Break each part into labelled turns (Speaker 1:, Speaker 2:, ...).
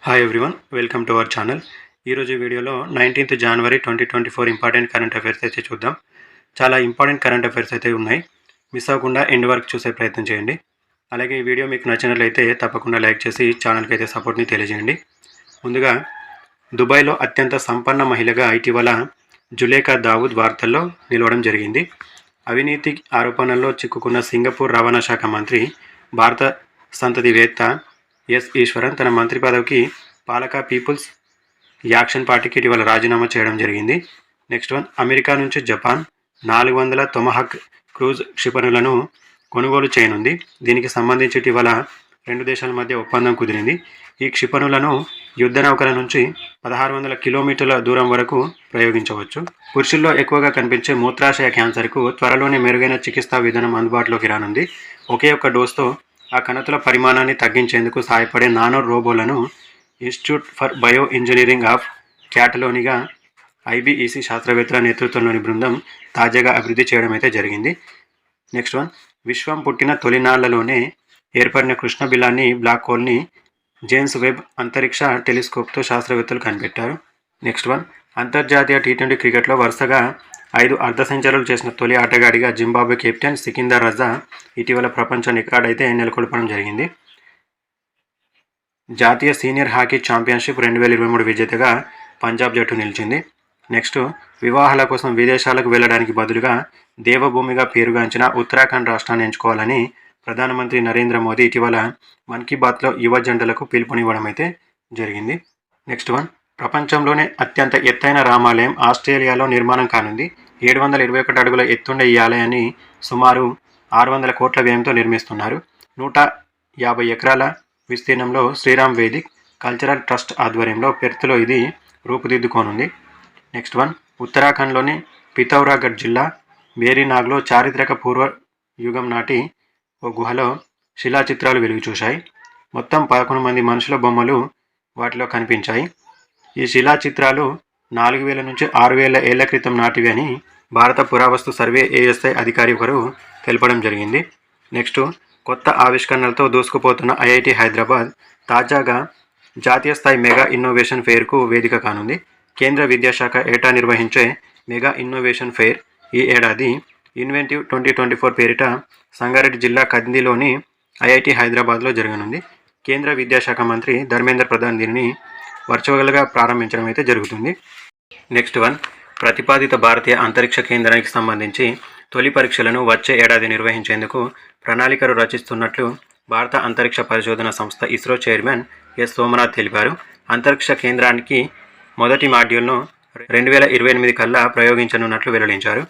Speaker 1: Hi everyone, welcome to our channel. ఈరోజు వీడియోలో 19th జనవరి 2024 important current affairs అయితే చూద్దాం. చాలా ఇంపార్టెంట్ కరెంట్ అఫైర్స్ అయితే ఉన్నాయి. మిస్ అవ్వకుండా ఎండ్ వరకు చూసే ప్రయత్నం చేయండి. అలాగే ఈ వీడియో మీకు నచ్చినట్లయితే తప్పకుండా లైక్ చేసి ఛానల్కి అయితే సపోర్ట్ని తెలియజేయండి. ముందుగా, దుబాయ్లో అత్యంత సంపన్న మహిళగా ఇటీవల జులేఖా దావూద్ వార్తల్లో నిలవడం జరిగింది. అవినీతి ఆరోపణల్లో చిక్కుకున్న సింగపూర్ రవాణా శాఖ మంత్రి, భారత సంతతివేత్త ఎస్ ఈశ్వరన్ తన మంత్రి పదవికి పాలక పీపుల్స్ యాక్షన్ పార్టీకి ఇటీవల రాజీనామా చేయడం జరిగింది. నెక్స్ట్ వన్, అమెరికా నుంచి జపాన్ 400 తొమహక్ క్రూజ్ క్షిపణులను కొనుగోలు చేయనుంది. దీనికి సంబంధించి ఇటీవల రెండు దేశాల మధ్య ఒప్పందం కుదిరింది. ఈ క్షిపణులను యుద్ధ నౌకల నుంచి 1600 కిలోమీటర్ల దూరం వరకు ప్రయోగించవచ్చు. పురుషుల్లో ఎక్కువగా కనిపించే మూత్రాశయ క్యాన్సర్కు త్వరలోనే మెరుగైన చికిత్సా విధానం అందుబాటులోకి రానుంది. ఒకే ఒక్క డోస్తో ఆ కణతుల పరిమాణాన్ని తగ్గించేందుకు సహాయపడే నానో రోబోలను institute for bio engineering of క్యాటలోనిగా ఐబీఈసీ శాస్త్రవేత్తల నేతృత్వంలోని బృందం తాజాగా అభివృద్ధి చేయడం అయితే జరిగింది. నెక్స్ట్ వన్, విశ్వం పుట్టిన తొలినాళ్లలోనే ఏర్పడిన కృష్ణబిలాన్ని బ్లాక్ హోల్ని జేమ్స్ వెబ్ అంతరిక్ష టెలిస్కోప్తో శాస్త్రవేత్తలు కనిపెట్టారు. నెక్స్ట్ వన్, అంతర్జాతీయ టీ20 క్రికెట్లో వరుసగా 5 అర్ధ సెంచరీలు చేసిన తొలి ఆటగాడిగా జింబాబ్వే కెప్టెన్ సికిందర్ రజా ఇటీవల ప్రపంచ రికార్డ్ అయితే నెలకొల్పడం జరిగింది. జాతీయ సీనియర్ హాకీ ఛాంపియన్షిప్ 2023 విజేతగా పంజాబ్ జట్టు నిలిచింది. నెక్స్ట్, వివాహాల కోసం విదేశాలకు వెళ్లడానికి బదులుగా దేవభూమిగా పేరుగాంచిన ఉత్తరాఖండ్ రాష్ట్రాన్ని ఎంచుకోవాలని ప్రధానమంత్రి నరేంద్ర మోదీ ఇటీవల మన్ కీ బాత్లో యువ జంటలకు పిలుపునివ్వడం అయితే జరిగింది. నెక్స్ట్ వన్, ప్రపంచంలోనే అత్యంత ఎత్తైన రామాలయం ఆస్ట్రేలియాలో నిర్మాణం కానుంది. 721 అడుగుల ఎత్తుండే ఈ ఆలయాన్ని సుమారు 600 కోట్ల వ్యయంతో నిర్మిస్తున్నారు. 150 ఎకరాల విస్తీర్ణంలో శ్రీరామ్ వేదిక్ కల్చరల్ ట్రస్ట్ ఆధ్వర్యంలో పెర్త్లో ఇది రూపుదిద్దుకోనుంది. నెక్స్ట్ వన్, ఉత్తరాఖండ్లోని పితౌరాగఢ్ జిల్లా బేరీనాగ్లో చారిత్రక పూర్వ యుగం నాటి ఓ గుహలో శిలా చిత్రాలు వెలుగు చూశాయి. మొత్తం 11 మంది మనుషుల బొమ్మలు వాటిలో కనిపించాయి. ఈ శిలా చిత్రాలు 4000 నుంచి 6000 ఏళ్ల క్రితం నాటివి అని భారత పురావస్తు సర్వే ఏఎస్ఐ అధికారి ఒకరు తెలపడం జరిగింది. నెక్స్ట్, కొత్త ఆవిష్కరణలతో దూసుకుపోతున్న ఐఐటి హైదరాబాద్ తాజాగా జాతీయ స్థాయి మెగా ఇన్నోవేషన్ ఫెయిర్కు వేదిక కానుంది. కేంద్ర విద్యాశాఖ ఏటా నిర్వహించే మెగా ఇన్నోవేషన్ ఫెయిర్ ఈ ఏడాది ఇన్వెంటివ్ 2024 పేరిట సంగారెడ్డి జిల్లా కందిలోని ఐఐటి హైదరాబాద్లో జరగనుంది. కేంద్ర విద్యాశాఖ మంత్రి ధర్మేంద్ర ప్రధాన్ దీనిని వర్చువల్గా ప్రారంభించడం అయితే జరుగుతుంది. నెక్స్ట్ వన్, ప్రతిపాదిత భారతీయ అంతరిక్ష కేంద్రానికి సంబంధించి తొలి పరీక్షలను వచ్చే ఏడాది నిర్వహించేందుకు ప్రణాళికలు రచిస్తున్నట్లు భారత అంతరిక్ష పరిశోధన సంస్థ ఇస్రో చైర్మన్ ఎస్ సోమనాథ్ తెలిపారు. అంతరిక్ష కేంద్రానికి మొదటి మాడ్యూల్ను 2028 కల్లా ప్రయోగించనున్నట్లు వెల్లడించారు.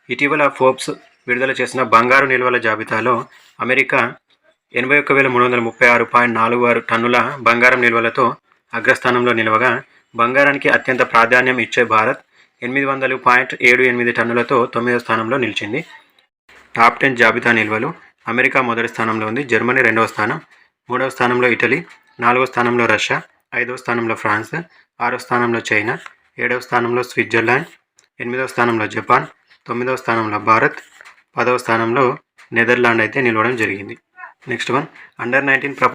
Speaker 1: ఇటీవల ఫోర్బ్స్ విడుదల చేసిన బంగారు నిల్వల జాబితాలో అమెరికా 81,336.46 టన్నుల బంగారం నిల్వలతో అగ్రస్థానంలో నిలవగా, బంగారానికి అత్యంత ప్రాధాన్యం ఇచ్చే భారత్ 800.78 టన్నులతో 9వ స్థానంలో నిలిచింది. టాప్ 10 జాబితా నిల్వలు: అమెరికా మొదటి స్థానంలో ఉంది, జర్మనీ 2వ స్థానం, 3వ స్థానంలో ఇటలీ, 4వ స్థానంలో రష్యా, 5వ స్థానంలో ఫ్రాన్స్, 6వ స్థానంలో చైనా, 7వ స్థానంలో స్విట్జర్లాండ్, 8వ స్థానంలో జపాన్, 9వ స్థానంలో భారత్, 10వ స్థానంలో నెదర్లాండ్ అయితే నిలవడం జరిగింది. Next one, under 19